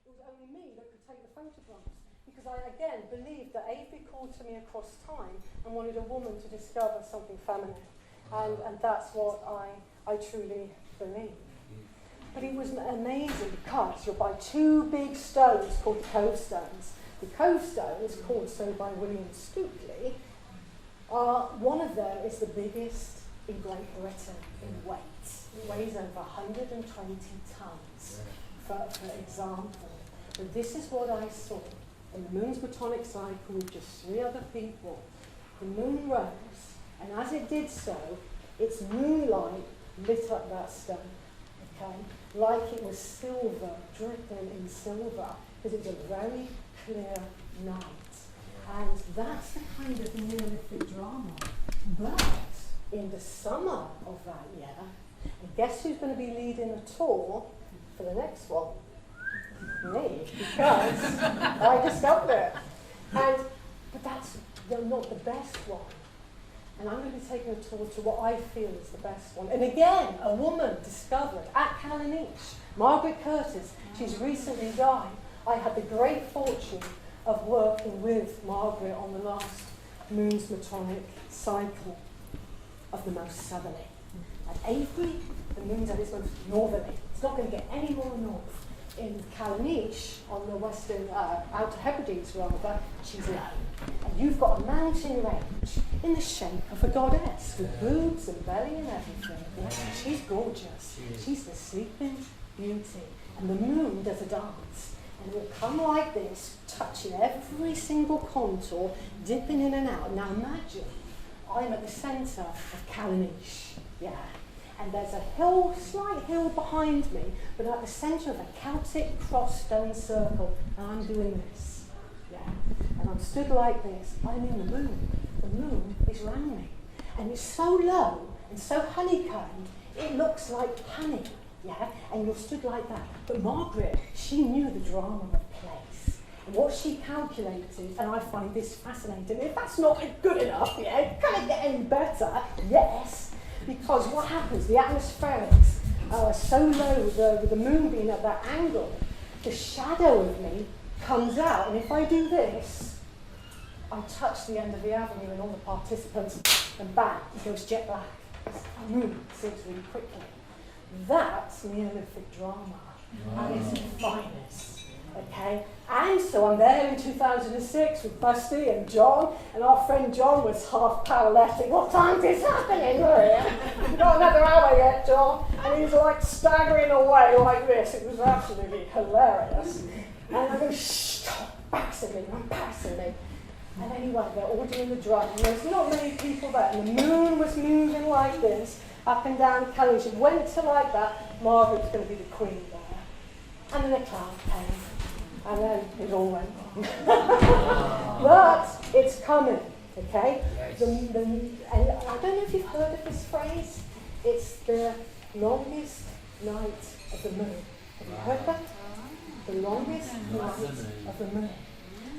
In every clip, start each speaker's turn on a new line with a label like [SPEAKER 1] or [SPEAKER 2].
[SPEAKER 1] it was only me that could take the photographs. Because I, again, believed that Avebury called to me across time and wanted a woman to discover something feminine. And that's what I truly believe. But it was amazing because you're by two big stones called the Cove Stones. The Cove Stones, called so by William Stukely, one of them is the biggest in Great Britain in weight. It weighs over 120 tons, for example. But this is what I saw. In the moon's metonic cycle with just 3 other people, the moon rose, and as it did so, its moonlight lit up that stone, okay? Like it was silver, dripping in silver, because it was a very clear night. And that's the kind of Neolithic drama. But in the summer of that year, and guess who's going to be leading a tour for the next one? Me, because I discovered it. But that's not the best one. And I'm going to be taking a tour to what I feel is the best one. And again, a woman discovered at Callanish, Margaret Curtis. She's recently died. I had the great fortune of working with Margaret on the last moon's metonic cycle of the most southerly. At Avebury, the moon's at its most northerly. It's not going to get any more north. In Callanish, on the western, Outer Hebrides rather, she's low. And you've got a mountain range in the shape of a goddess with boobs and belly and everything. Yeah, she's gorgeous. She's the sleeping beauty. And the moon does a dance. And it will come like this, touching every single contour, dipping in and out. Now imagine, I'm at the centre of Callanish. Yeah. And there's a hill, slight hill behind me, but at the centre of a Celtic cross stone circle, and I'm doing this. Yeah. And I'm stood like this. I'm in the moon. The moon is round me. And it's so low and so honeycombed, it looks like honey. Yeah. And you're stood like that. But Margaret, she knew the drama of place. And what she calculated, and I find this fascinating, if that's not good enough, yeah, can it get any better? Yes. Because what happens, the atmospherics are so low, with the moon being at that angle, the shadow of me comes out. And if I do this, I touch the end of the avenue and all the participants, and bang, it goes jet black. The moon sinks really quickly. That's Neolithic drama at its finest. Okay, and so I'm there in 2006 with Busty and John, and our friend John was half paralytic. What time is happening? We've got another hour yet, John. And he was like staggering away like this. It was absolutely hilarious. And I go, shh, passing me. And anyway, they're all doing the drum. And there's not many people there. And the moon was moving like this, up and down Callanish. It went to like that. Margaret was going to be the queen there. And then the cloud came. And then it all went wrong. But it's coming, okay?
[SPEAKER 2] Yes.
[SPEAKER 1] And I don't know if you've heard of this phrase. It's the longest night of the moon. Have you heard that? The longest night of the moon.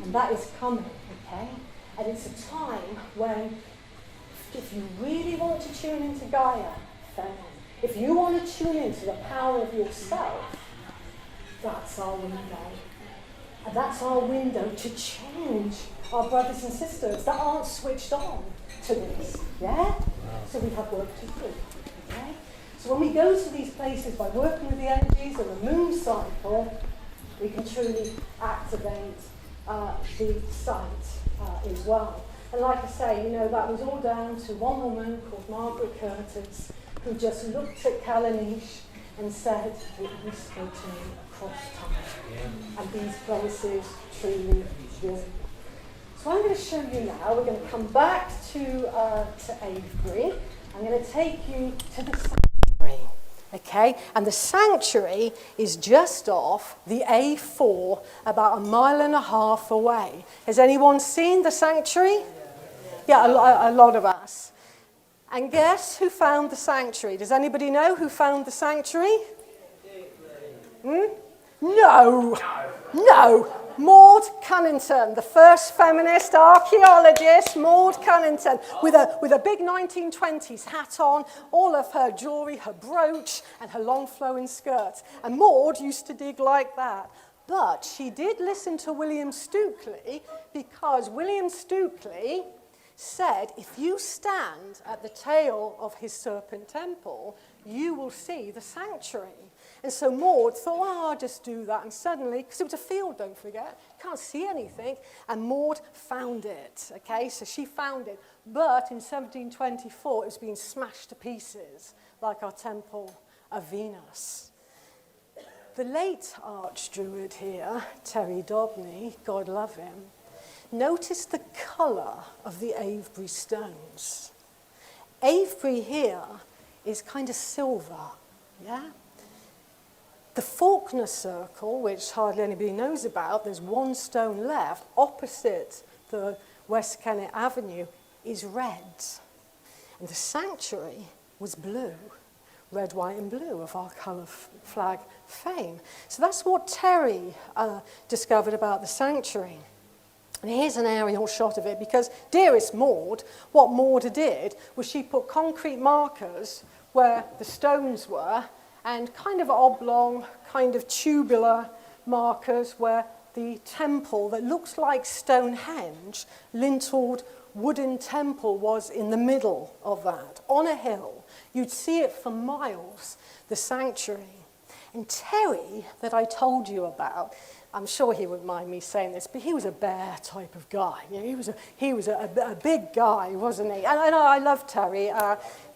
[SPEAKER 1] And that is coming, okay? And it's a time when, if you really want to tune into Gaia, then if you want to tune into the power of yourself, that's our window. And that's our window to change our brothers and sisters that aren't switched on to this, yeah? So we have work to do, okay? So when we go to these places by working with the energies of the moon cycle, we can truly activate the site as well. And like I say, you know, that was all down to one woman called Margaret Curtis, who just looked at Callanish and said, it whispered to me across time. Yeah. And these places truly do. So I'm going to show you now, we're going to come back to Avebury. I'm going to take you to the sanctuary, okay? And the sanctuary is just off the A4, about 1.5 miles away. Has anyone seen the sanctuary? Yeah, a lot of us. And guess who found the sanctuary? Does anybody know who found the sanctuary? No. Maud Cunnington, the first feminist archaeologist, Maud Cunnington, with a big 1920s hat on, all of her jewellery, her brooch, and her long flowing skirt. And Maud used to dig like that. But she did listen to William Stukeley, because William Stukeley said, if you stand at the tail of his serpent temple, you will see the sanctuary. And so Maud thought, oh, I'll just do that. And suddenly, because it was a field, don't forget, can't see anything. And Maud found it, okay? So she found it. But in 1724, it was being smashed to pieces, like our temple of Venus. The late archdruid here, Terry Dobney, God love him, notice the colour of the Avebury stones. Avebury here is kind of silver, yeah? The Faulkner Circle, which hardly anybody knows about, there's one stone left, opposite the West Kennet Avenue, is red. And the sanctuary was blue, red, white and blue, of our colour flag fame. So that's what Terry discovered about the sanctuary. And here's an aerial shot of it, because dearest Maud, what Maud did was she put concrete markers where the stones were, and kind of oblong, kind of tubular markers where the temple that looks like Stonehenge, linteled wooden temple, was in the middle of that, on a hill. You'd see it for miles, the sanctuary. And Terry, that I told you about, I'm sure he wouldn't mind me saying this, but he was a bear type of guy. You know, he was a big guy, wasn't he? And I love Terry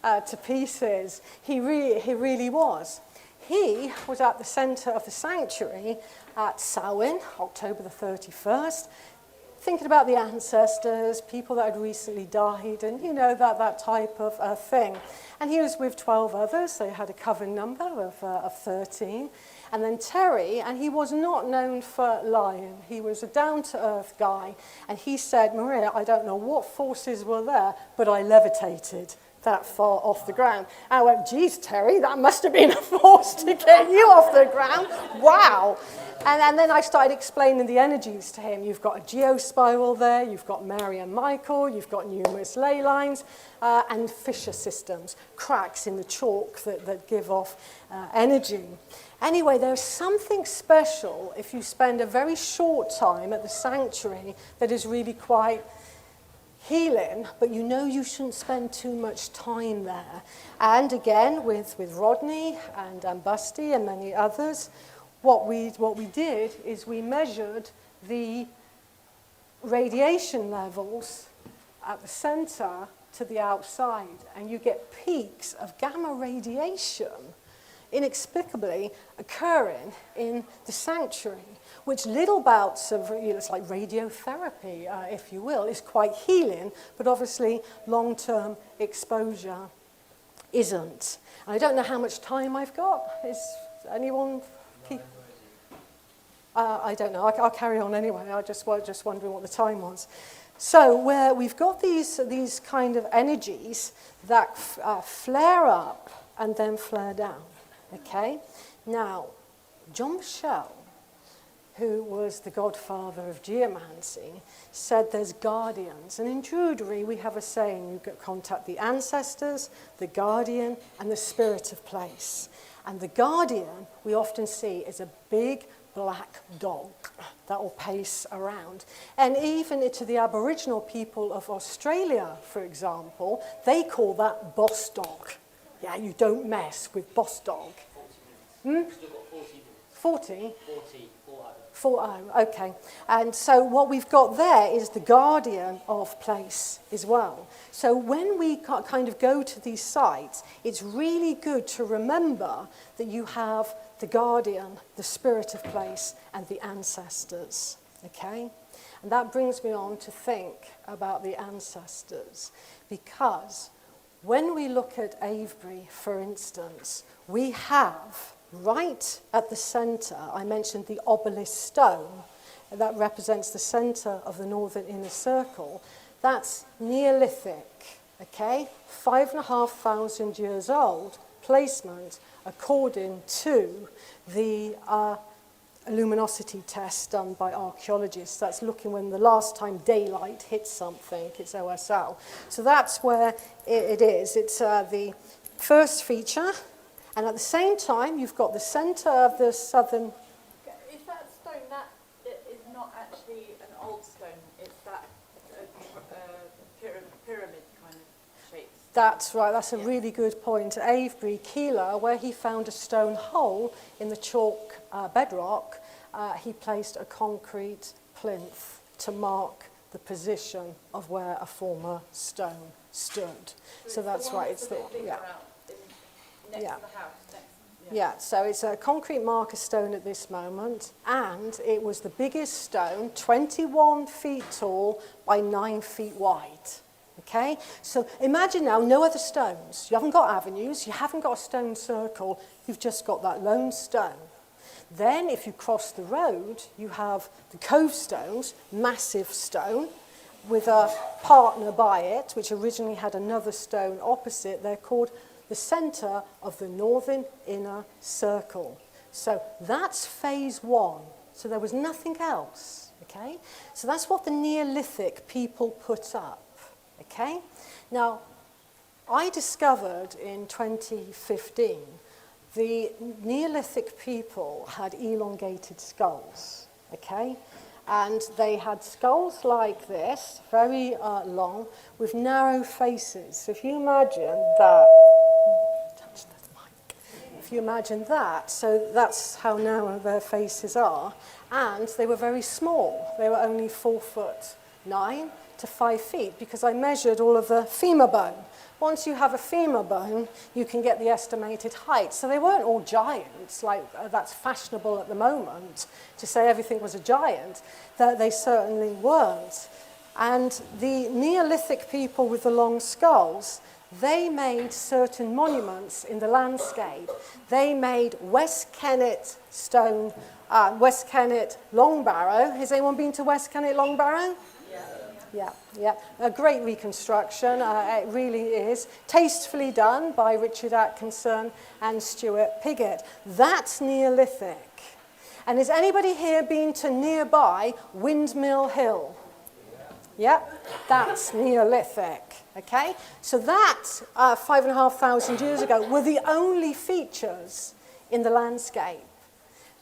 [SPEAKER 1] to pieces. He really was. He was at the centre of the sanctuary at Samhain, October the 31st, thinking about the ancestors, people that had recently died, and, you know, that type of thing. And he was with 12 others. They had a coven number of 13. And then Terry, and he was not known for lying. He was a down-to-earth guy. And he said, Maria, I don't know what forces were there, but I levitated that far off the ground. And I went, geez, Terry, that must have been a force to get you off the ground. Wow. And then I started explaining the energies to him. You've got a geospiral there, you've got Mary and Michael, you've got numerous ley lines, and fissure systems, cracks in the chalk that give off energy. Anyway, there's something special if you spend a very short time at the sanctuary that is really quite healing, but you know you shouldn't spend too much time there. And again, with Rodney and Busty and many others, what we did is we measured the radiation levels at the center to the outside, and you get peaks of gamma radiation inexplicably occurring in the sanctuary, which little bouts of, you know, it's like radiotherapy, if you will, is quite healing, but obviously long-term exposure isn't. I don't know how much time I've got. Is anyone keep? I don't know. I'll carry on anyway. I just wondering what the time was. So where we've got these kind of energies that flare up and then flare down. Okay. Now, John Michel, who was the godfather of geomancy, said there's guardians. And in Druidery, we have a saying, you contact the ancestors, the guardian, and the spirit of place. And the guardian, we often see, is a big black dog that will pace around. And even to the Aboriginal people of Australia, for example, they call that boss dog. Yeah, you don't mess with boss dog. 40? 40, okay. And so what we've got there is the guardian of place as well. So when we kind of go to these sites, it's really good to remember that you have the guardian, the spirit of place, and the ancestors, okay? And that brings me on to think about the ancestors, because when we look at Avebury, for instance, we have right at the centre, I mentioned the obelisk stone, that represents the centre of the northern inner circle. That's Neolithic, okay? 5,500 years old placement according to the luminosity test done by archaeologists. That's looking when the last time daylight hits something, it's OSL. So that's where it is. It's the first feature. And at the same time, you've got the centre of the southern...
[SPEAKER 2] Is that stone old stone. It's that pyramid kind of shape.
[SPEAKER 1] That's right, that's a really good point. At Avebury, Keeler, where he found a stone hole in the chalk bedrock, he placed a concrete plinth to mark the position of where a former stone stood. So that's right, it's the, yeah.
[SPEAKER 2] Next to the house.
[SPEAKER 1] Yeah, so it's a concrete marker stone at this moment, and it was the biggest stone, 21 feet tall by 9 feet wide. Okay, so imagine now no other stones. You haven't got avenues, you haven't got a stone circle, you've just got that lone stone. Then if you cross the road, you have the cove stones, massive stone, with a partner by it, which originally had another stone opposite. They're called the centre of the northern inner circle. So that's phase one. So there was nothing else, okay? So that's what the Neolithic people put up, okay? Now, I discovered in 2015 the Neolithic people had elongated skulls, okay? And they had skulls like this, very long, with narrow faces. So if you imagine that, if you imagine that, so that's how narrow their faces are. And they were very small. They were only 4'9" to 5 feet, because I measured all of the femur bone. Once you have a femur bone, you can get the estimated height. So they weren't all giants, like that's fashionable at the moment, to say everything was a giant. That they certainly weren't. And the Neolithic people with the long skulls, they made certain monuments in the landscape. They made West Kennet stone, West Kennet Long Barrow. Has anyone been to West Kennet Long Barrow? Yeah. A great reconstruction, it really is. Tastefully done by Richard Atkinson and Stuart Piggott. That's Neolithic. And has anybody here been to nearby Windmill Hill? Yeah, that's Neolithic, okay? So that, 5,500 years ago, were the only features in the landscape.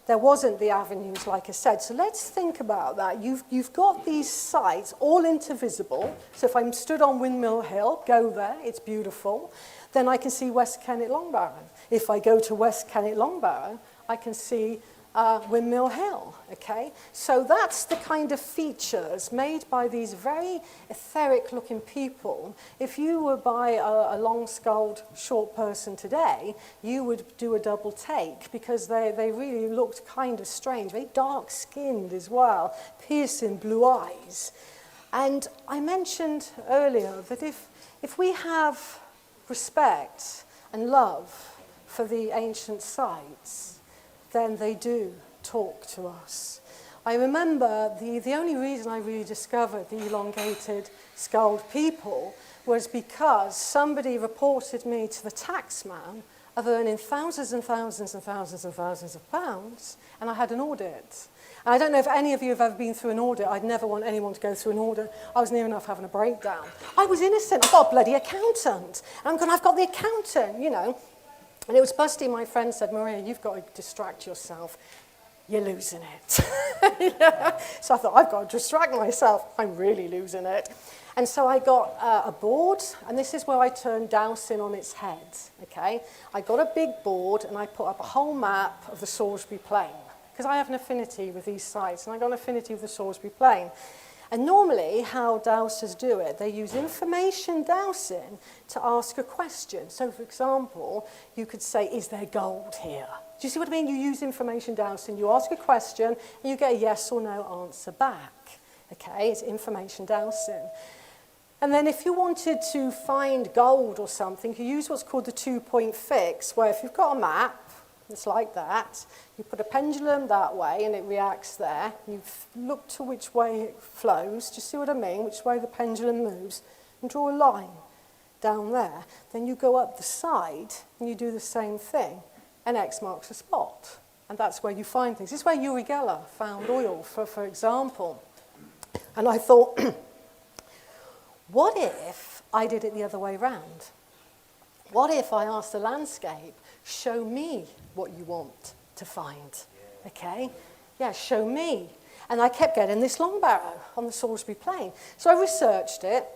[SPEAKER 1] There wasn't the avenues, like I said. So let's think about that. You've got these sites all intervisible. So if I'm stood on Windmill Hill, go there, it's beautiful. Then I can see West Kennet Long Barrow. If I go to West Kennet Long Barrow, I can see Windmill Hill, okay? So that's the kind of features made by these very etheric-looking people. If you were by a long-skulled short person today, you would do a double take, because they really looked kind of strange, very dark-skinned as well, piercing blue eyes. And I mentioned earlier that if we have respect and love for the ancient sites, then they do talk to us. I remember the only reason I really discovered the elongated skulled people was because somebody reported me to the taxman of earning thousands and thousands and thousands and thousands of pounds, and I had an audit. And I don't know if any of you have ever been through an audit. I'd never want anyone to go through an audit. I was near enough having a breakdown. I was innocent. I've got a bloody accountant. And I'm going, I've got the accountant, you know. And it was Busty, my friend, said, Maria, you've got to distract yourself. You're losing it. Yeah. So I thought, I've got to distract myself. I'm really losing it. And so I got a board, and this is where I turned dowsing on its head, okay? I got a big board, and I put up a whole map of the Salisbury Plain, because I have an affinity with these sites, and I got an affinity with the Salisbury Plain. And normally, how dowsers do it, they use information dowsing to ask a question. So, for example, you could say, is there gold here? Do you see what I mean? You use information dowsing, you ask a question, and you get a yes or no answer back. Okay, it's information dowsing. And then if you wanted to find gold or something, you use what's called the two-point fix, where if you've got a map, it's like that. You put a pendulum that way and it reacts there. You look to which way it flows. Do you see what I mean? Which way the pendulum moves. And draw a line down there. Then you go up the side and you do the same thing. And X marks a spot. And that's where you find things. This is where Uri Geller found oil, for example. And I thought, what if I did it the other way round? What if I asked the landscape, show me what you want to find, okay? Yeah, show me. And I kept getting this long barrow on the Salisbury Plain. So I researched it,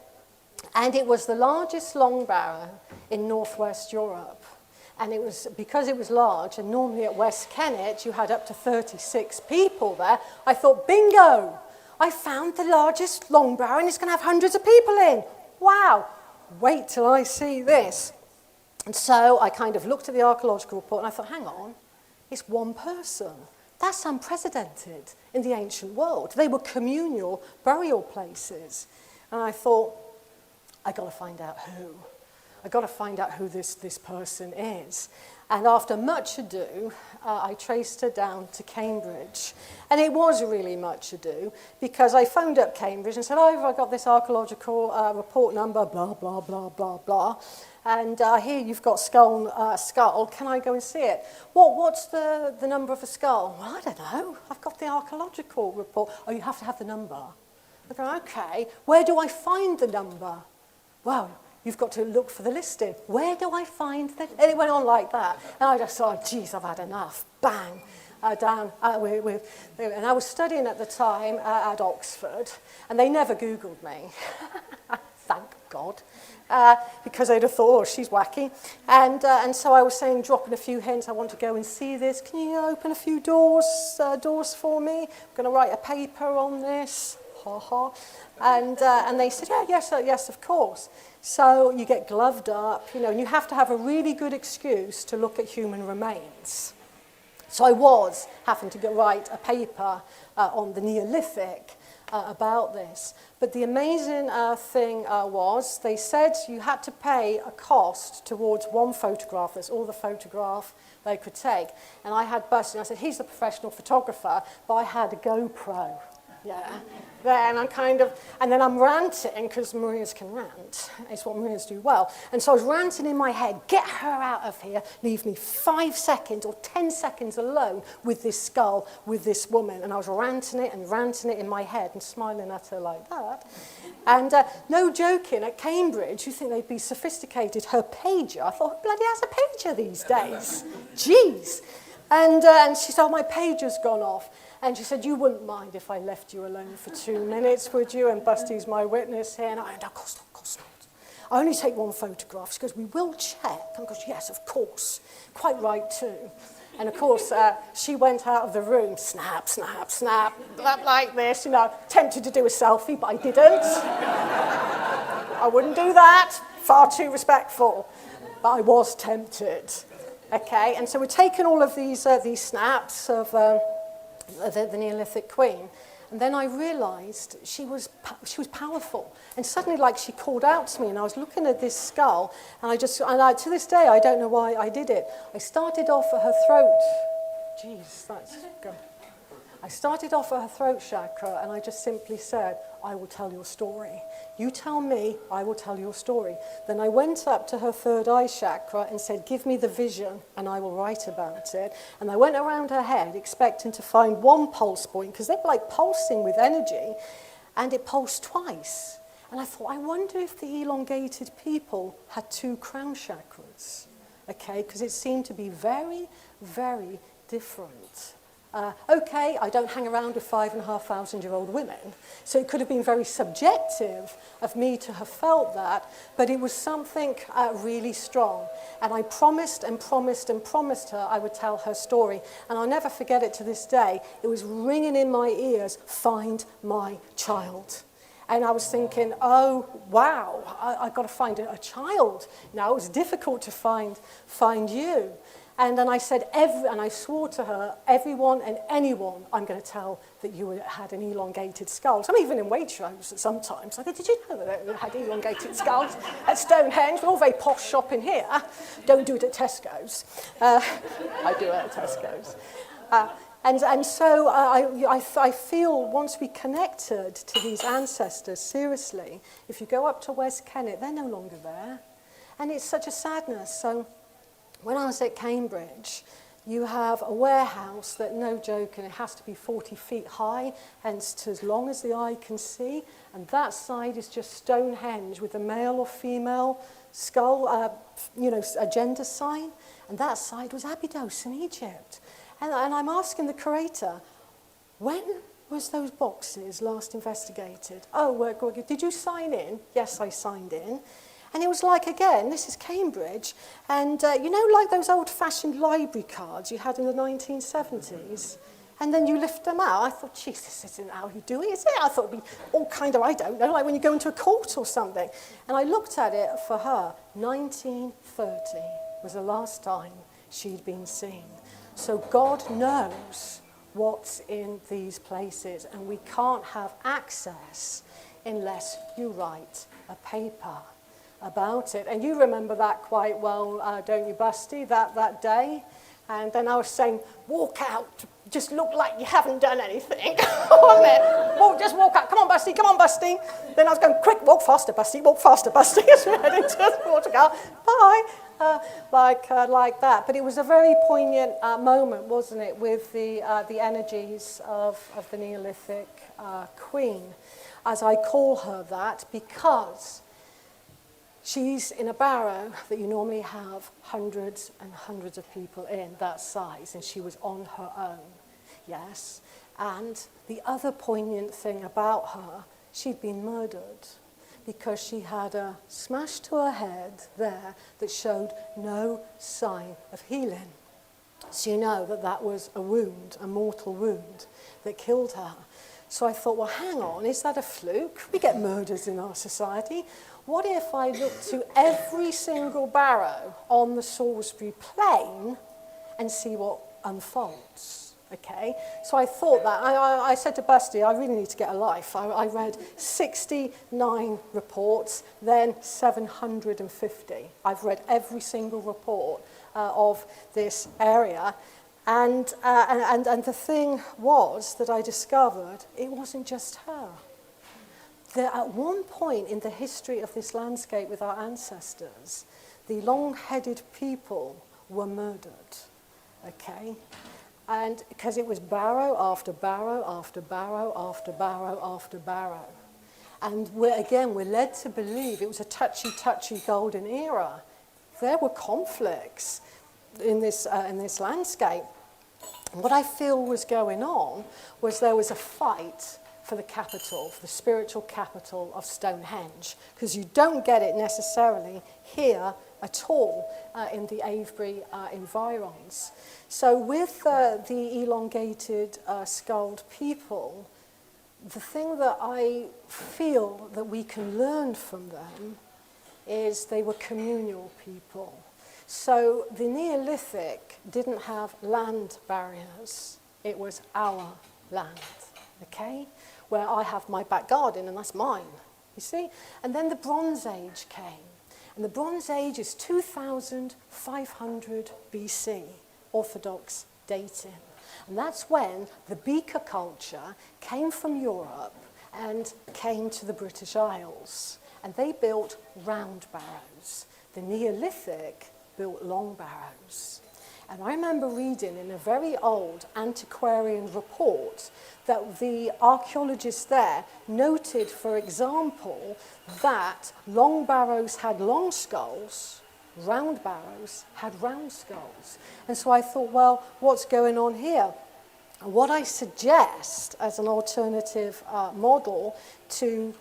[SPEAKER 1] and it was the largest long barrow in northwest Europe. And it was, because it was large, and normally at West Kennet you had up to 36 people there, I thought, bingo! I found the largest long barrow and it's going to have hundreds of people in. Wow! Wait till I see this. And so I kind of looked at the archaeological report and I thought, hang on, it's one person. That's unprecedented in the ancient world. They were communal burial places. And I thought, I got to find out who. I got to find out who this person is. And after much ado, I traced her down to Cambridge. And it was really much ado, because I phoned up Cambridge and said, oh, I've got this archaeological report number, blah, blah, blah, blah, blah. And here you've got skull. Can I go and see it? What's the number of a skull? Well, I don't know. I've got the archaeological report. Oh, you have to have the number. I go, okay. Where do I find the number? Well, you've got to look for the listing. Where do I find that? And it went on like that. And I just thought, geez, I've had enough. Bang. And I was studying at the time at Oxford, and they never Googled me. Thank God. Because they'd have thought, oh, she's wacky. And so I was saying, dropping a few hints, I want to go and see this. Can you open a few doors for me? I'm going to write a paper on this. Ha ha. And they said, yeah, yes, of course. So you get gloved up, and you have to have a really good excuse to look at human remains. So I was having to write a paper on the Neolithic about this. But the amazing thing was, they said you had to pay a cost towards one photograph. That's all the photograph they could take. And I had busted, and I said, he's the professional photographer, but I had a GoPro. Yeah. Then and then I'm ranting, because Marias can rant. It's what Marias do well. And so I was ranting in my head, get her out of here, leave me 5 seconds or 10 seconds alone with this skull, with this woman. And I was ranting it in my head and smiling at her like that. And no joking, at Cambridge, you think they'd be sophisticated. Her pager, I thought, bloody has a pager these days. Jeez. And she said, oh, my pager's gone off. And she said, you wouldn't mind if I left you alone for 2 minutes, would you? And Busty's my witness here. And I went, of course not. I only take one photograph. She goes, we will check. And I goes, yes, of course. Quite right, too. And, of course, she went out of the room, snap, snap, snap, like this, tempted to do a selfie, but I didn't. I wouldn't do that. Far too respectful. But I was tempted. Okay, and so we're taking all of these snaps of the Neolithic queen, and then I realised she was powerful. And suddenly, like, she called out to me, and I was looking at this skull, and to this day, I don't know why I did it. I started off at her throat. Jeez, that's good. I started off at her throat chakra, and I just simply said, I will tell your story. You tell me, I will tell your story. Then I went up to her third eye chakra and said, give me the vision, and I will write about it. And I went around her head expecting to find one pulse point, because they were like pulsing with energy, and it pulsed twice. And I thought, I wonder if the elongated people had 2 crown chakras, okay, because it seemed to be very, very different. Okay, I don't hang around with 5,500-year-old women, so it could have been very subjective of me to have felt that, but it was something really strong. And I promised and promised and promised her I would tell her story, and I'll never forget it to this day. It was ringing in my ears, find my child. And I was thinking, oh, wow, I've got to find a child. Now, it was difficult to find you. And then I said, and I swore to her, everyone and anyone, I'm going to tell that you had an elongated skull. So I'm even in Waitrose sometimes. I go, did you know that they had elongated skulls at Stonehenge? We're all very posh shopping here. Don't do it at Tesco's. I do it at Tesco's. And so I feel once we connected to these ancestors, seriously, if you go up to West Kennet, they're no longer there. And it's such a sadness. So when I was at Cambridge, you have a warehouse that, no joke, and it has to be 40 feet high, hence to as long as the eye can see, and that side is just Stonehenge with a male or female skull, a gender sign, and that side was Abydos in Egypt. And I'm asking the curator, when Where's those boxes, last investigated? Oh, did you sign in? Yes, I signed in. And it was like, again, this is Cambridge, and you know, like those old-fashioned library cards you had in the 1970s? And then you lift them out. I thought, geez, this isn't how you do it, is it? I thought it'd be all kind of, I don't know, like when you go into a court or something. And I looked at it for her. 1930 was the last time she'd been seen. So God knows what's in these places, and we can't have access unless you write a paper about it. And you remember that quite well, don't you, Busty, that day? And then I was saying, walk out, just look like you haven't done anything. Just walk out, come on, Busty. Then I was going, quick, walk faster, Busty. As we're heading towards the car, bye. Like that. But it was a very poignant moment, wasn't it, with the energies of the Neolithic queen, as I call her that, because she's in a barrow that you normally have hundreds and hundreds of people in that size, and she was on her own, yes. And the other poignant thing about her, she'd been murdered because she had a smash to her head there that showed no sign of healing. So you know that that was a wound, a mortal wound that killed her. So I thought, well, hang on, is that a fluke? We get murders in our society. What if I looked to every single barrow on the Salisbury Plain and see what unfolds? Okay, so I thought that. I said to Busty, I really need to get a life. I read 69 reports, then 750. I've read every single report of this area. And the thing was that I discovered it wasn't just her. That at one point in the history of this landscape with our ancestors, the long-headed people were murdered, okay? And because it was barrow after barrow after barrow after barrow after barrow. And we're led to believe it was a touchy golden era. There were conflicts in this landscape. And what I feel was going on was there was a fight for the capital, for the spiritual capital of Stonehenge, because you don't get it necessarily here at all in the Avebury environs. So with the elongated skulled people, the thing that I feel that we can learn from them is they were communal people. So the Neolithic didn't have land barriers. It was our land, okay? Where I have my back garden and that's mine, you see? And then the Bronze Age came. And the Bronze Age is 2500 BC, Orthodox dating. And that's when the beaker culture came from Europe and came to the British Isles. And they built round barrows. The Neolithic built long barrows. And I remember reading in a very old antiquarian report that the archaeologists there noted, for example, that long barrows had long skulls, round barrows had round skulls. And so I thought, well, what's going on here? And what I suggest as an alternative model to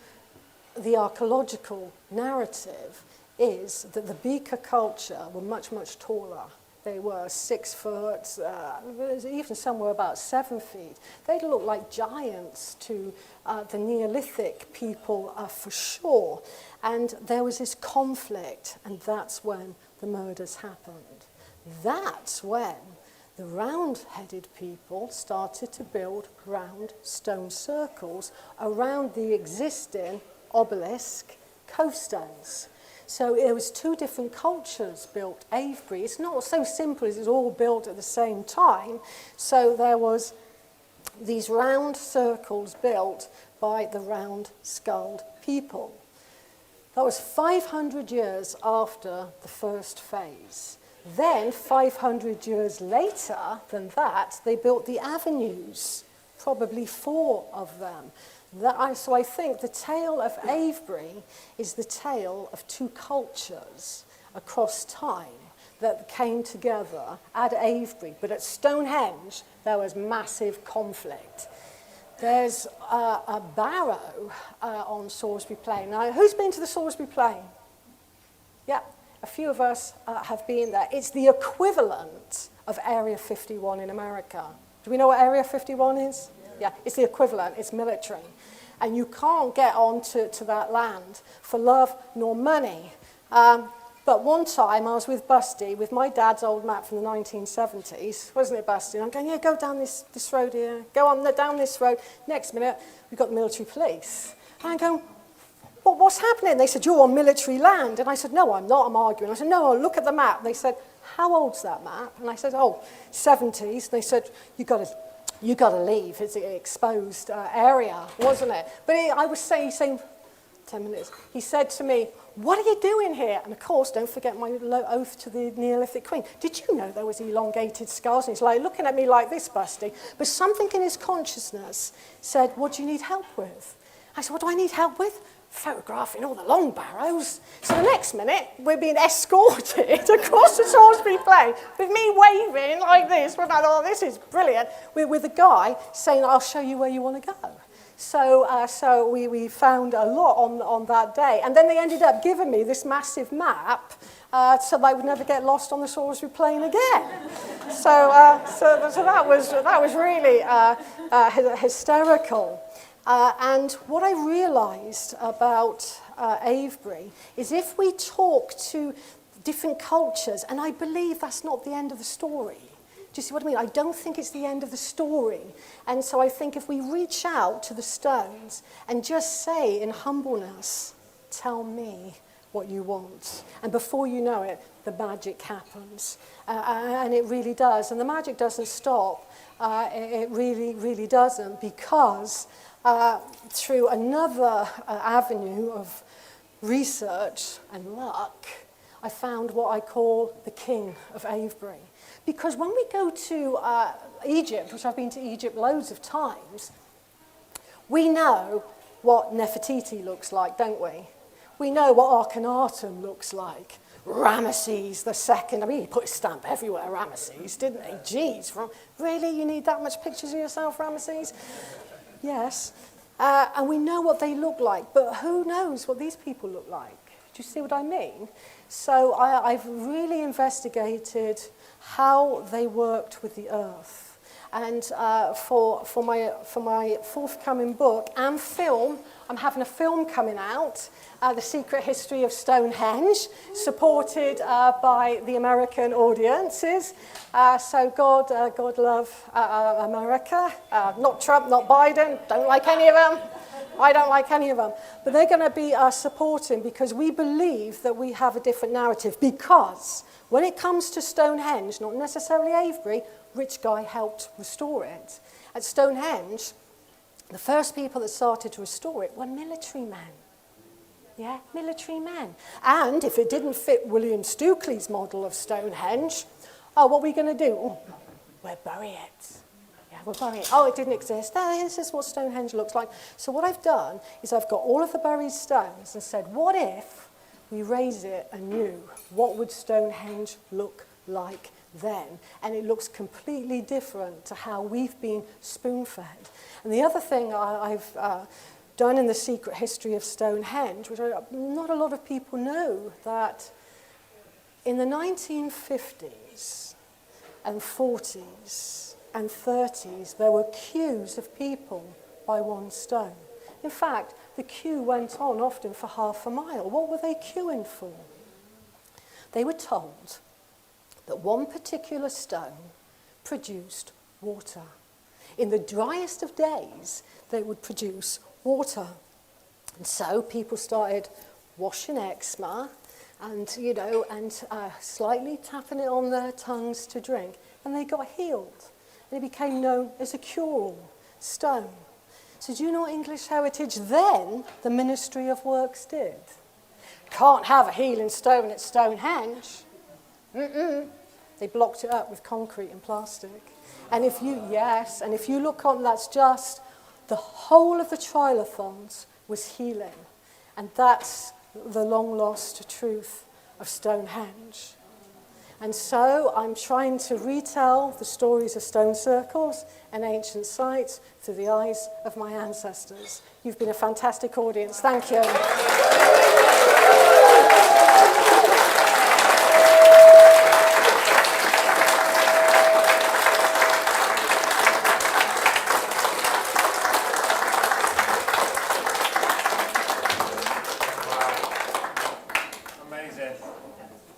[SPEAKER 1] the archaeological narrative is that the beaker culture were much, much taller. They were 6 foot, even some were about 7 feet. They looked like giants to the Neolithic people for sure. And there was this conflict, and that's when the murders happened. That's when the round-headed people started to build round stone circles around the existing obelisk cove stones. So it was 2 different cultures built Avebury. It's not so simple as it's all built at the same time. So there was these round circles built by the round-skulled people. That was 500 years after the first phase. Then, 500 years later than that, they built the avenues, probably 4 of them. So I think the tale of Avebury is the tale of 2 cultures across time that came together at Avebury. But at Stonehenge, there was massive conflict. there's a barrow on Salisbury Plain. Now, who's been to the Salisbury Plain? Yeah, a few of us have been there. It's the equivalent of Area 51 in America. Do we know what Area 51 is? Yeah, it's the equivalent. It's military. And you can't get onto that land for love nor money. But one time I was with Busty, with my dad's old map from the 1970s, wasn't it, Busty? And I'm going, yeah, go down this road here, go on down this road. Next minute, we've got the military police. And I'm going, well, what's happening? They said, you're on military land. And I said, no, I'm not, I'm arguing. I said, no, look at the map. They said, how old's that map? And I said, oh, 70s. And they said, you got to leave. It's an exposed area, wasn't it? But I was saying 10 minutes, he said to me, what are you doing here? And of course, don't forget my oath to the Neolithic Queen. Did you know there was elongated skulls? And he's like looking at me like this, Busty. But something in his consciousness said, what do you need help with? I said, what do I need help with? Photographing all the long barrows. So the next minute, we're being escorted across the Salisbury Plain with me waving like this. We're like, oh, this is brilliant. We're with a guy saying, I'll show you where you want to go. So we found a lot on that day. And then they ended up giving me this massive map so I would never get lost on the Salisbury Plain again. So that was really hysterical. And what I realized about Avebury is if we talk to different cultures, and I believe that's not the end of the story. Do you see what I mean? I don't think it's the end of the story. And so I think if we reach out to the stones and just say in humbleness, tell me what you want. And before you know it, the magic happens. And it really does. And the magic doesn't stop. It really, really doesn't, because through another avenue of research and luck, I found what I call the King of Avebury. Because when we go to Egypt, which I've been to Egypt loads of times, we know what Nefertiti looks like, don't we? We know what Akhenaten looks like. Ramesses II. I mean, he put his stamp everywhere, Ramesses, didn't he? Jeez, really? You need that much pictures of yourself, Ramesses? Yes. And we know what they look like, but who knows what these people look like? Do you see what I mean? So I've really investigated how they worked with the earth. And for my forthcoming book and film, I'm having a film coming out, The Secret History of Stonehenge, supported by the American audiences. So God love America. Not Trump, not Biden. Don't like any of them. I don't like any of them. But they're going to be supporting, because we believe that we have a different narrative. Because when it comes to Stonehenge, not necessarily Avebury, Rich Guy helped restore it. At Stonehenge, the first people that started to restore it were military men. Yeah, military men. And if it didn't fit William Stukeley's model of Stonehenge, what are we going to do? Oh, we'll bury it. Yeah, we'll bury it. Oh, it didn't exist. This is what Stonehenge looks like. So what I've done is I've got all of the buried stones and said, what if we raise it anew? What would Stonehenge look like then? And it looks completely different to how we've been spoon-fed. And the other thing I've done in The Secret History of Stonehenge, which not a lot of people know, that in the 1950s and 40s and 30s, there were queues of people by one stone. In fact, the queue went on often for half a mile. What were they queuing for? They were told that one particular stone produced water. In the driest of days, they would produce water. And so people started washing eczema and, slightly tapping it on their tongues to drink. And they got healed. And it became known as a cure-all stone. So do you know what English Heritage then, the Ministry of Works, did? Can't have a healing stone at Stonehenge. They blocked it up with concrete and plastic. And if you look on, that's just the whole of the trilithons was healing. And that's the long lost truth of Stonehenge. And so I'm trying to retell the stories of stone circles and ancient sites through the eyes of my ancestors. You've been a fantastic audience. Thank you.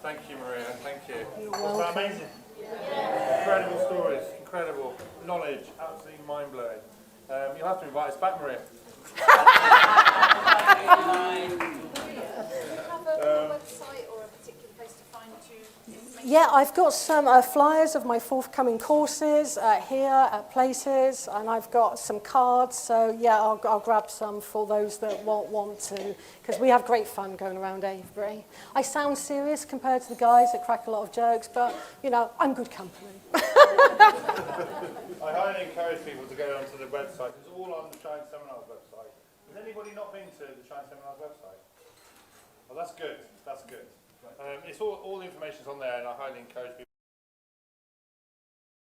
[SPEAKER 3] Thank you, Maria. Thank you.
[SPEAKER 1] Wasn't
[SPEAKER 3] that amazing? Yeah. Incredible stories, incredible knowledge, absolutely mind-blowing. You'll have to invite us back, Maria.
[SPEAKER 2] Do you have a website or a particular place to find you information?
[SPEAKER 1] Yeah, I've got some flyers of my forthcoming courses here at places, and I've got some cards. So yeah, I'll grab some for those that want to, because we have great fun going around Avebury. I sound serious compared to the guys that crack a lot of jokes, but you know, I'm good company.
[SPEAKER 3] I highly encourage people to go onto the website. It's all on the Shine Seminars website. Has anybody not been to the Shine Seminars website? Well, that's good. That's good. It's all the information's on there, and I highly encourage people.